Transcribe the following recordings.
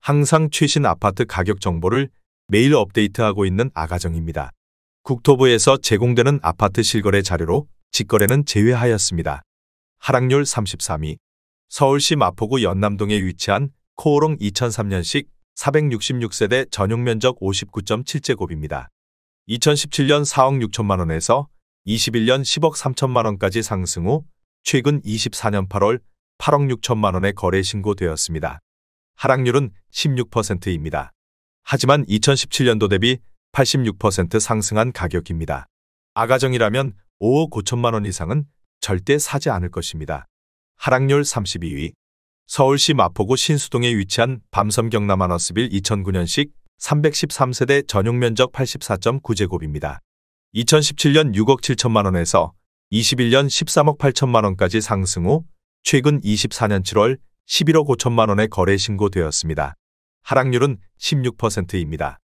항상 최신 아파트 가격 정보를 매일 업데이트하고 있는 아가정입니다. 국토부에서 제공되는 아파트 실거래 자료로 직거래는 제외하였습니다. 하락률 33위. 서울시 마포구 연남동에 위치한 코오롱 2003년식 466세대 전용면적 59.7제곱입니다. 2017년 4억 6천만 원에서 21년 10억 3천만 원까지 상승 후 최근 24년 8월 8억 6천만 원에 거래 신고되었습니다. 하락률은 16%입니다. 하지만 2017년도 대비 86% 상승한 가격입니다. 아가정이라면 5억 5천만 원 이상은 절대 사지 않을 것입니다. 하락률 32위. 서울시 마포구 신수동에 위치한 밤섬 경남 하너스빌 2009년식 313세대 전용면적 84.9제곱입니다. 2017년 6억 7천만 원에서 21년 13억 8천만 원까지 상승 후 최근 24년 7월 11억 5천만 원에 거래 신고되었습니다. 하락률은 16%입니다.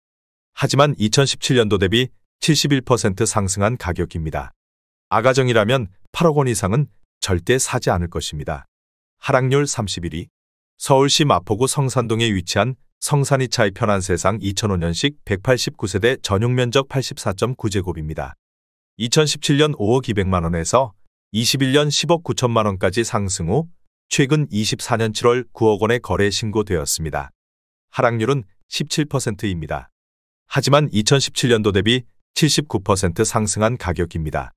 하지만 2017년도 대비 71% 상승한 가격입니다. 아가정이라면 8억 원 이상은 절대 사지 않을 것입니다. 하락률 31위. 서울시 마포구 성산동에 위치한 성산이차의 편안세상 2005년식 189세대 전용면적 84.9제곱입니다. 2017년 5억 200만 원에서 21년 10억 9천만 원까지 상승 후 최근 24년 7월 9억 원에 거래 신고되었습니다. 하락률은 17%입니다. 하지만 2017년도 대비 79% 상승한 가격입니다.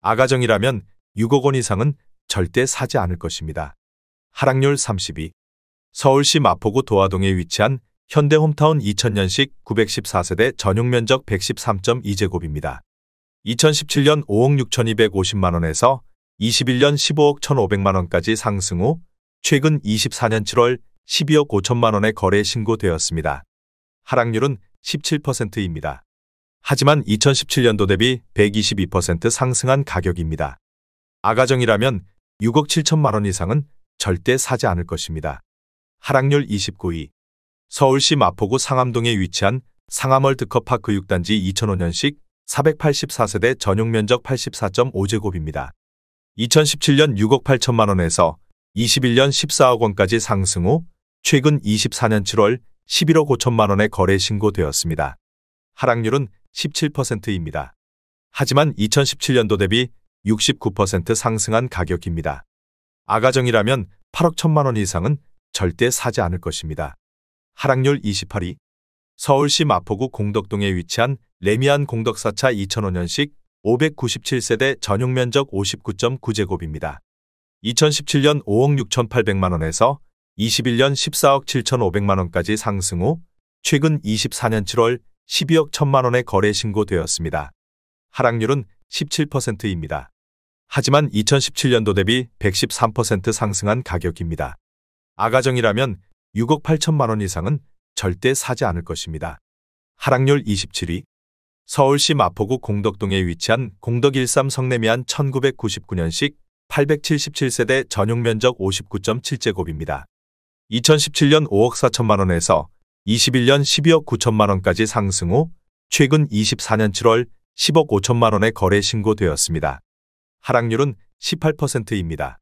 아가정이라면 6억 원 이상은 절대 사지 않을 것입니다. 하락률 32. 서울시 마포구 도화동에 위치한 현대홈타운 2000년식 914세대 전용면적 113.2제곱입니다. 2017년 5억 6,250만 원에서 21년 15억 1,500만 원까지 상승 후 최근 24년 7월 12억 5천만 원에 거래 신고되었습니다. 하락률은 17%입니다. 하지만 2017년도 대비 122% 상승한 가격입니다. 아가정이라면 6억 7천만 원 이상은 절대 사지 않을 것입니다. 하락률 29위. 서울시 마포구 상암동에 위치한 상암월드컵 교육단지 2005년식 484세대 전용면적 84.5제곱입니다. 2017년 6억 8천만 원에서 21년 14억 원까지 상승 후 최근 24년 7월 11억 5천만 원에 거래 신고되었습니다. 하락률은 17%입니다. 하지만 2017년도 대비 69% 상승한 가격입니다. 아가정이라면 8억 1천만 원 이상은 절대 사지 않을 것입니다. 하락률 28위. 서울시 마포구 공덕동에 위치한 레미안 공덕사차 2005년식 597세대 전용면적 59.9제곱입니다. 2017년 5억 6,800만 원에서 21년 14억 7,500만 원까지 상승 후 최근 24년 7월 12억 1천만 원에 거래 신고되었습니다. 하락률은 17%입니다. 하지만 2017년도 대비 113% 상승한 가격입니다. 아가정이라면 6억 8천만 원 이상은 절대 사지 않을 것입니다. 하락률 27위. 서울시 마포구 공덕동에 위치한 공덕13 성내미안 1999년식 877세대 전용면적 59.7제곱입니다. 2017년 5억 4천만 원에서 21년 12억 9천만 원까지 상승 후 최근 24년 7월 10억 5천만 원에 거래 신고되었습니다. 하락률은 18%입니다.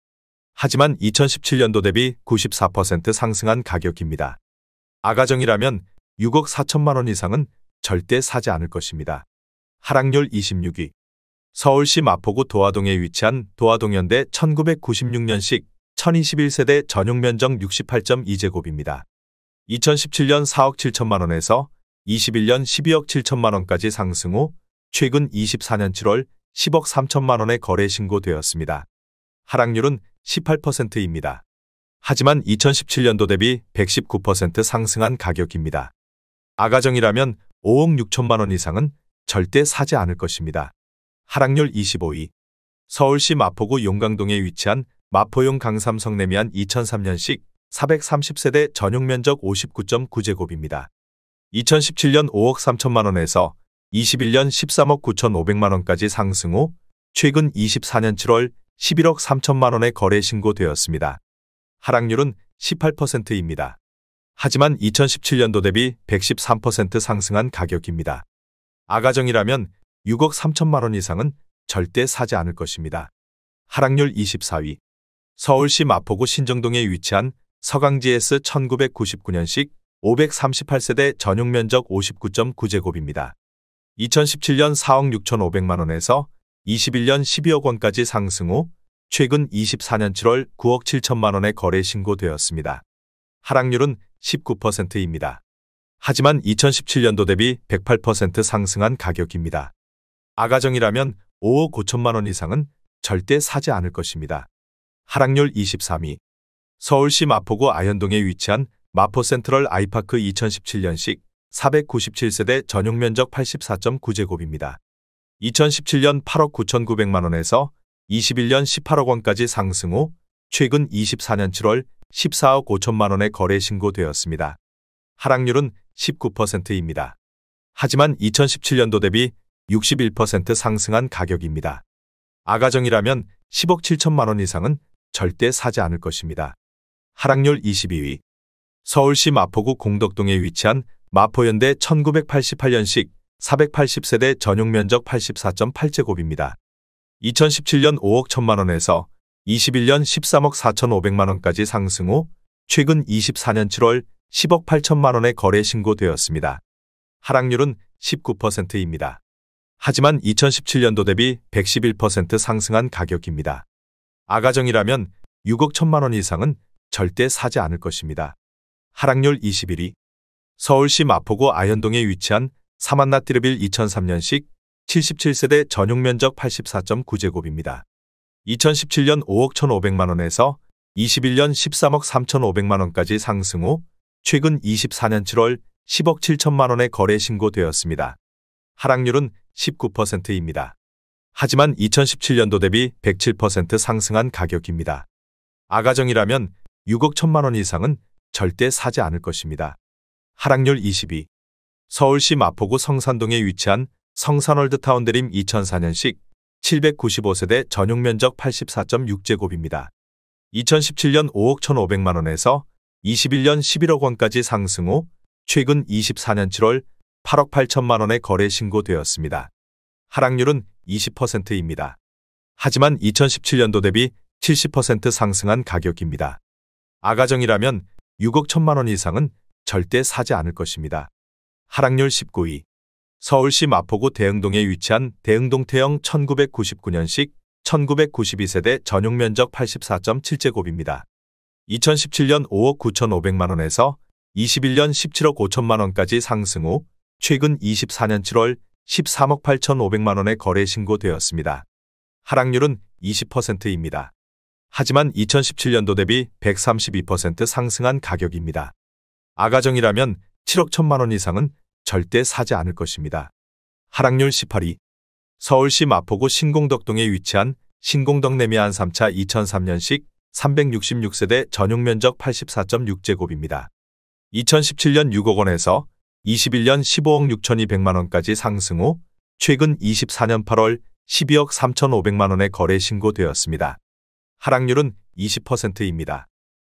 하지만 2017년도 대비 94% 상승한 가격입니다. 아가정이라면 6억 4천만 원 이상은 절대 사지 않을 것입니다. 하락률 26위. 서울시 마포구 도화동에 위치한 도화동현대 1996년식 1021세대 전용면적 68.2제곱입니다. 2017년 4억 7천만 원에서 21년 12억 7천만 원까지 상승 후 최근 24년 7월 10억 3천만 원에 거래 신고되었습니다. 하락률은 18%입니다. 하지만 2017년도 대비 119% 상승한 가격입니다. 아가정이라면 5억 6천만 원 이상은 절대 사지 않을 것입니다. 하락률 25위. 서울시 마포구 용강동에 위치한 마포용 강삼 성내미안 2003년식 430세대 전용면적 59.9제곱입니다. 2017년 5억 3천만 원에서 21년 13억 9,500만 원까지 상승 후 최근 24년 7월 11억 3천만 원에 거래 신고되었습니다. 하락률은 18%입니다. 하지만 2017년도 대비 113% 상승한 가격입니다. 아가정이라면 6억 3천만 원 이상은 절대 사지 않을 것입니다. 하락률 24위. 서울시 마포구 신정동에 위치한 서강지 S 1999년식 538세대 전용 면적 59.9제곱입니다. 2017년 4억 6,500만 원에서 21년 12억 원까지 상승 후 최근 24년 7월 9억 7천만 원에 거래 신고되었습니다. 하락률은 19%입니다. 하지만 2017년도 대비 108% 상승한 가격입니다. 아가정이라면 5억 5천만 원 이상은 절대 사지 않을 것입니다. 하락률 23위. 서울시 마포구 아현동에 위치한 마포센트럴 아이파크 2017년식 497세대 전용 면적 84.9제곱입니다. 2017년 8억 9,900만 원에서 21년 18억 원까지 상승 후 최근 24년 7월 14억 5천만 원에 거래 신고되었습니다. 하락률은 19%입니다. 하지만 2017년도 대비 61% 상승한 가격입니다. 아가정이라면 10억 7천만 원 이상은 절대 사지 않을 것입니다. 하락률 22위. 서울시 마포구 공덕동에 위치한 마포현대 1988년식 480세대 전용 면적 84.8제곱입니다. 2017년 5억 1천만 원에서 21년 13억 4,500만 원까지 상승 후 최근 24년 7월 10억 8천만 원에 거래 신고되었습니다. 하락률은 19%입니다. 하지만 2017년도 대비 111% 상승한 가격입니다. 아가정이라면 6억 1천만 원 이상은 절대 사지 않을 것입니다. 하락률 21위. 서울시 마포구 아현동에 위치한 사만나띠르빌 2003년식 77세대 전용 면적 84.9제곱입니다. 2017년 5억 1,500만 원에서 21년 13억 3,500만 원까지 상승 후 최근 24년 7월 10억 7천만 원에 거래 신고되었습니다. 하락률은 19%입니다. 하지만 2017년도 대비 107% 상승한 가격입니다. 아가정이라면 6억 1천만 원 이상은 절대 사지 않을 것입니다. 하락률 22. 서울시 마포구 성산동에 위치한 성산월드타운드림 2004년식 795세대 전용 면적 84.6제곱입니다. 2017년 5억 1,500만 원에서 21년 11억 원까지 상승 후 최근 24년 7월 8억 8천만 원에 거래 신고되었습니다. 하락률은 20%입니다. 하지만 2017년도 대비 70% 상승한 가격입니다. 아가정이라면 6억 1천만 원 이상은 절대 사지 않을 것입니다. 하락률 19위. 서울시 마포구 대흥동에 위치한 대흥동 태영 1999년식 1992세대 전용 면적 84.7제곱입니다. 2017년 5억 9,500만 원에서 21년 17억 5천만 원까지 상승 후 최근 24년 7월 13억 8,500만 원에 거래 신고되었습니다. 하락률은 20%입니다. 하지만 2017년도 대비 132% 상승한 가격입니다. 아가정이라면 7억 1천만 원 이상은 절대 사지 않을 것입니다. 하락률 18위. 서울시 마포구 신공덕동에 위치한 신공덕내미안 3차 2003년식 366세대 전용 면적 84.6제곱입니다. 2017년 6억 원에서 21년 15억 6,200만 원까지 상승 후 최근 24년 8월 12억 3,500만 원에 거래 신고되었습니다. 하락률은 20%입니다.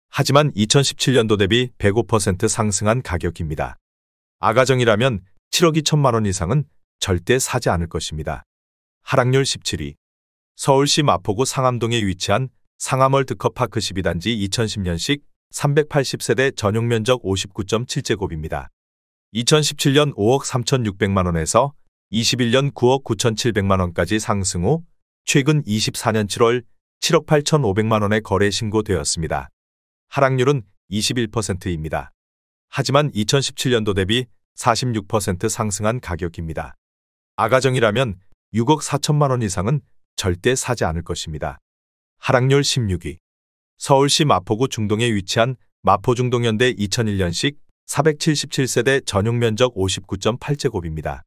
하지만 2017년도 대비 105% 상승한 가격입니다. 아가정이라면 7억 2천만 원 이상은 절대 사지 않을 것입니다. 하락률 17위. 서울시 마포구 상암동에 위치한 상암월드컵파크 12단지 2010년식 380세대 전용 면적 59.7제곱입니다. 2017년 5억 3,600만 원에서 21년 9억 9,700만 원까지 상승 후 최근 24년 7월 7억 8,500만 원에 거래 신고되었습니다. 하락률은 21%입니다. 하지만 2017년도 대비 46% 상승한 가격입니다. 아가정이라면 6억 4천만 원 이상은 절대 사지 않을 것입니다. 하락률 16위. 서울시 마포구 중동에 위치한 마포중동현대 2001년식 477세대 전용 면적 59.8제곱입니다.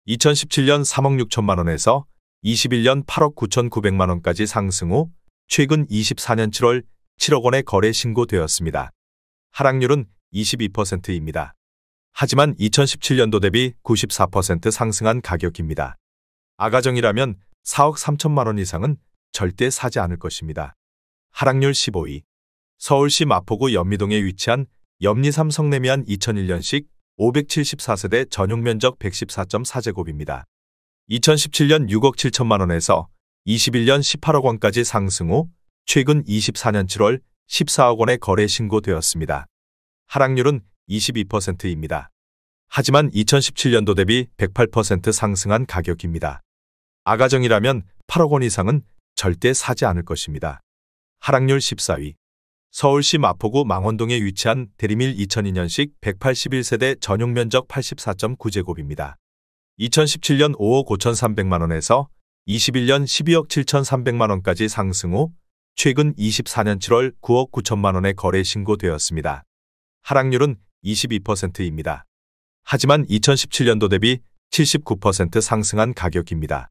2017년 3억 6천만 원에서 21년 8억 9,900만 원까지 상승 후 최근 24년 7월 7억 원에 거래 신고되었습니다. 하락률은 22%입니다. 하지만 2017년도 대비 94% 상승한 가격입니다. 아가정이라면 4억 3천만 원 이상은 절대 사지 않을 것입니다. 하락률 15위. 서울시 마포구 연미동에 위치한 연미삼 성내미안 2001년식 574세대 전용 면적 114.4제곱입니다. 2017년 6억 7천만 원에서 21년 18억 원까지 상승 후 최근 24년 7월 14억 원에 거래 신고되었습니다. 하락률은 22%입니다. 하지만 2017년도 대비 108% 상승한 가격입니다. 아가정이라면 8억 원 이상은 절대 사지 않을 것입니다. 하락률 14위. 서울시 마포구 망원동에 위치한 대리밀 2002년식 181세대 전용 면적 84.9제곱입니다. 2017년 5억 5,300만 원에서 21년 12억 7,300만 원까지 상승 후 최근 24년 7월 9억 9천만 원에 거래 신고되었습니다. 하락률은 22%입니다. 하지만 2017년도 대비 79% 상승한 가격입니다.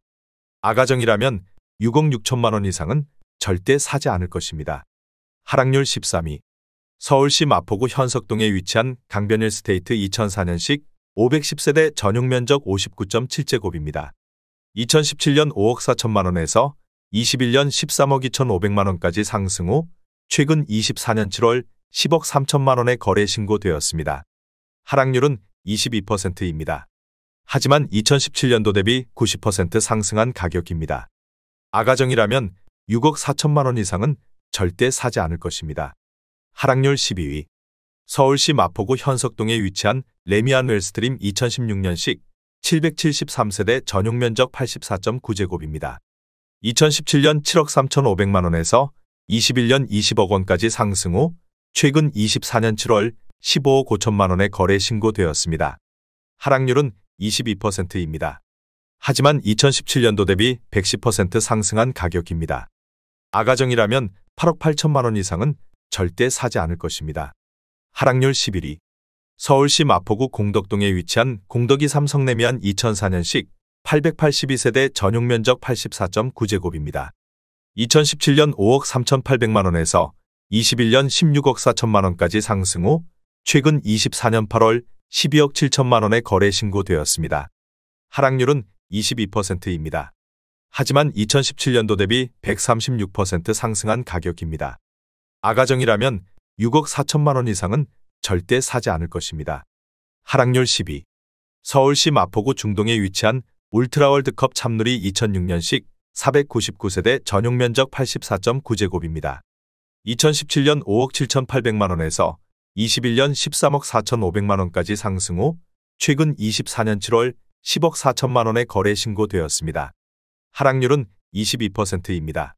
아가정이라면 6억 6천만 원 이상은 절대 사지 않을 것입니다. 하락률 13위. 서울시 마포구 현석동에 위치한 강변일 스테이트 2004년식 510세대 전용 면적 59.7제곱입니다. 2017년 5억 4천만 원에서 21년 13억 2,500만 원까지 상승 후 최근 24년 7월 10억 3천만 원에 거래 신고되었습니다. 하락률은 22%입니다. 하지만 2017년도 대비 90% 상승한 가격입니다. 아가정이라면 6억 4천만 원 이상은 절대 사지 않을 것입니다. 하락률 12위. 서울시 마포구 현석동에 위치한 레미안 웰스트림 2016년식 773세대 전용 면적 84.9제곱입니다. 2017년 7억 3,500만 원에서 21년 20억 원까지 상승 후 최근 24년 7월 15억 5천만 원에 거래 신고되었습니다. 하락률은 22%입니다. 하지만 2017년도 대비 110% 상승한 가격입니다. 아가정이라면 8억 8천만 원 이상은 절대 사지 않을 것입니다. 하락률 11위. 서울시 마포구 공덕동에 위치한 공덕이 삼성레미안 2004년식 882세대 전용 면적 84.9제곱입니다. 2017년 5억 3,800만 원에서 21년 16억 4천만 원까지 상승 후 최근 24년 8월 12억 7천만 원에 거래 신고되었습니다. 하락률은 22%입니다. 하지만 2017년도 대비 136% 상승한 가격입니다. 아가정이라면 6억 4천만 원 이상은 절대 사지 않을 것입니다. 하락률 10위. 서울시 마포구 중동에 위치한 울트라월드컵 참누리 2006년식 499세대 전용 면적 84.9제곱입니다. 2017년 5억 7,800만 원에서 21년 13억 4,500만 원까지 상승 후 최근 24년 7월 10억 4천만 원에 거래 신고되었습니다. 하락률은 22%입니다.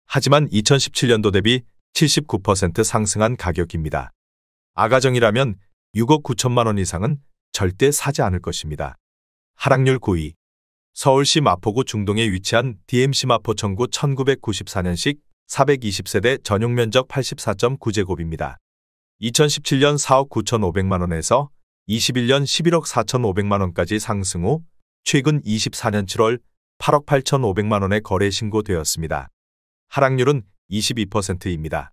하지만 2017년도 대비 79% 상승한 가격입니다. 아가정이라면 6억 9천만 원 이상은 절대 사지 않을 것입니다. 하락률 9위. 서울시 마포구 중동에 위치한 DMC 마포청구 1994년식 420세대 전용 면적 84.9제곱입니다. 2017년 4억 9,500만 원에서 21년 11억 4,500만 원까지 상승 후 최근 24년 7월 8억 8,500만 원에 거래 신고되었습니다. 하락률은 22%입니다.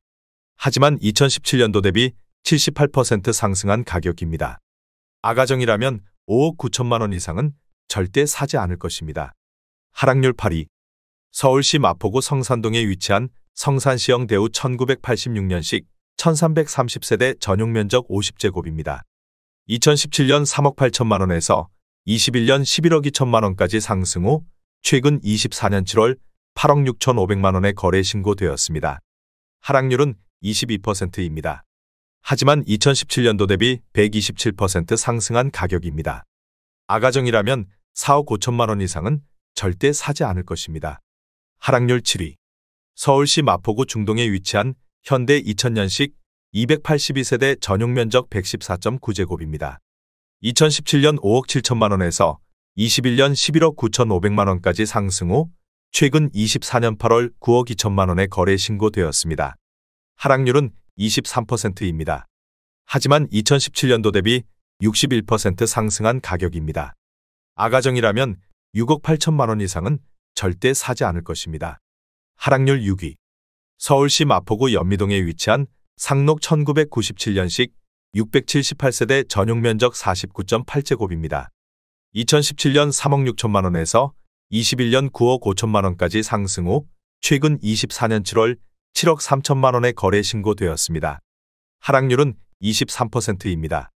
하지만 2017년도 대비 78% 상승한 가격입니다. 아가정이라면 5억 9천만 원 이상은 절대 사지 않을 것입니다. 하락률 8위. 서울시 마포구 성산동에 위치한 성산시형 대우 1986년식 1330세대 전용 면적 50제곱입니다. 2017년 3억 8천만 원에서 21년 11억 2천만 원까지 상승 후 최근 24년 7월 8억 6,500만 원에 거래 신고되었습니다. 하락률은 22%입니다. 하지만 2017년도 대비 127% 상승한 가격입니다. 아가정이라면 4억 5천만 원 이상은 절대 사지 않을 것입니다. 하락률 7위. 서울시 마포구 중동에 위치한 현대 2000년식 282세대 전용 면적 114.9제곱입니다. 2017년 5억 7천만 원에서 21년 11억 9,500만 원까지 상승 후 최근 24년 8월 9억 2천만 원에 거래 신고되었습니다. 하락률은 23%입니다. 하지만 2017년도 대비 61% 상승한 가격입니다. 아가정이라면 6억 8천만 원 이상은 절대 사지 않을 것입니다. 하락률 6위. 서울시 마포구 연미동에 위치한 상록 1997년식 678세대 전용 면적 49.8제곱입니다. 2017년 3억 6천만 원에서 21년 9억 5천만 원까지 상승 후 최근 24년 7월 7억 3천만 원에 거래 신고되었습니다. 하락률은 23%입니다.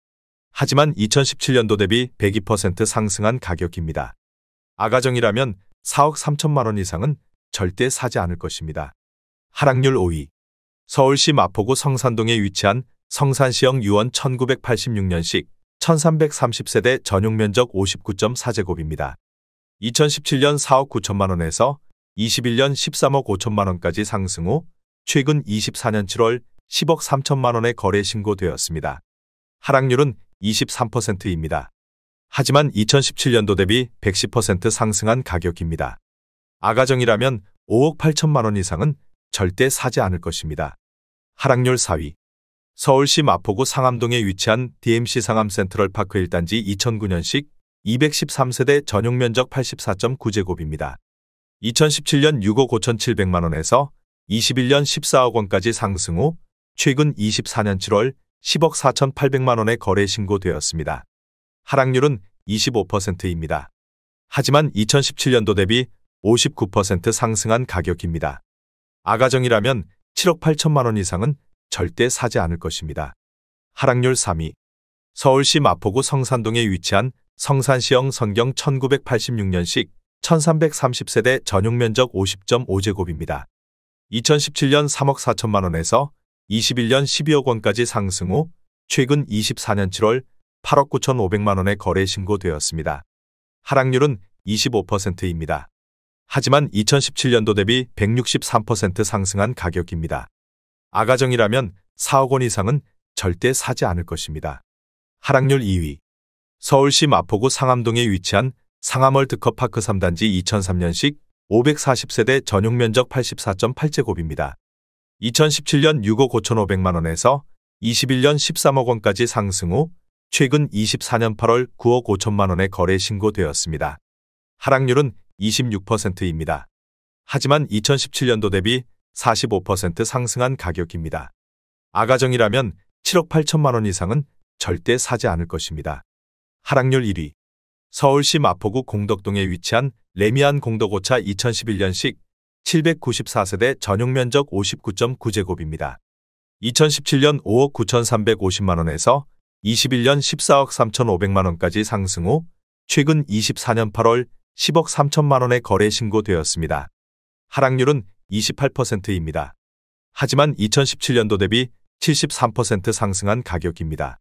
하지만 2017년도 대비 102% 상승한 가격입니다. 아가정이라면 4억 3천만 원 이상은 절대 사지 않을 것입니다. 하락률 5위. 서울시 마포구 성산동에 위치한 성산시형 유원 1986년식 1330세대 전용 면적 59.4제곱입니다. 2017년 4억 9천만 원에서 21년 13억 5천만 원까지 상승 후 최근 24년 7월 10억 3천만 원에 거래 신고되었습니다. 하락률은 23%입니다. 하지만 2017년도 대비 110% 상승한 가격입니다. 아가정이라면 5억 8천만 원 이상은 절대 사지 않을 것입니다. 하락률 4위. 서울시 마포구 상암동에 위치한 DMC 상암 센트럴파크 1단지 2009년식 213세대 전용 면적 84.9제곱입니다. 2017년 6억 5천7백만 원에서 21년 14억 원까지 상승 후 최근 24년 7월 10억 4천8백만 원에 거래 신고되었습니다. 하락률은 25%입니다. 하지만 2017년도 대비 59% 상승한 가격입니다. 아가정이라면 7억 8천만 원 이상은 절대 사지 않을 것입니다. 하락률 3위. 서울시 마포구 성산동에 위치한 성산시형 선경 1986년식 1330세대 전용 면적 50.5제곱입니다. 2017년 3억 4천만 원에서 21년 12억 원까지 상승 후 최근 24년 7월 8억 9천5백만 원에 거래 신고되었습니다. 하락률은 25%입니다. 하지만 2017년도 대비 163% 상승한 가격입니다. 아가정이라면 4억 원 이상은 절대 사지 않을 것입니다. 하락률 2위. 서울시 마포구 상암동에 위치한 상암월드컵파크 3단지 2003년식 540세대 전용 면적 84.8제곱입니다. 2017년 6억 5천5백만 원에서 21년 13억 원까지 상승 후 최근 24년 8월 9억 5천만 원에 거래 신고되었습니다. 하락률은 26%입니다. 하지만 2017년도 대비 45% 상승한 가격입니다. 아가정이라면 7억 8천만 원 이상은 절대 사지 않을 것입니다. 하락률 1위. 서울시 마포구 공덕동에 위치한 레미안 공덕오차 2011년식 794세대 전용 면적 59.9제곱입니다. 2017년 5억 9천3백오십만 원에서 21년 14억 3천5백만 원까지 상승 후 최근 24년 8월 10억 3천만 원에 거래 신고되었습니다. 하락률은 28%입니다. 하지만 2017년도 대비 73% 상승한 가격입니다.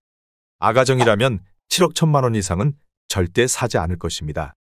아가정이라면 7억 1천만 원 이상은 절대 사지 않을 것입니다.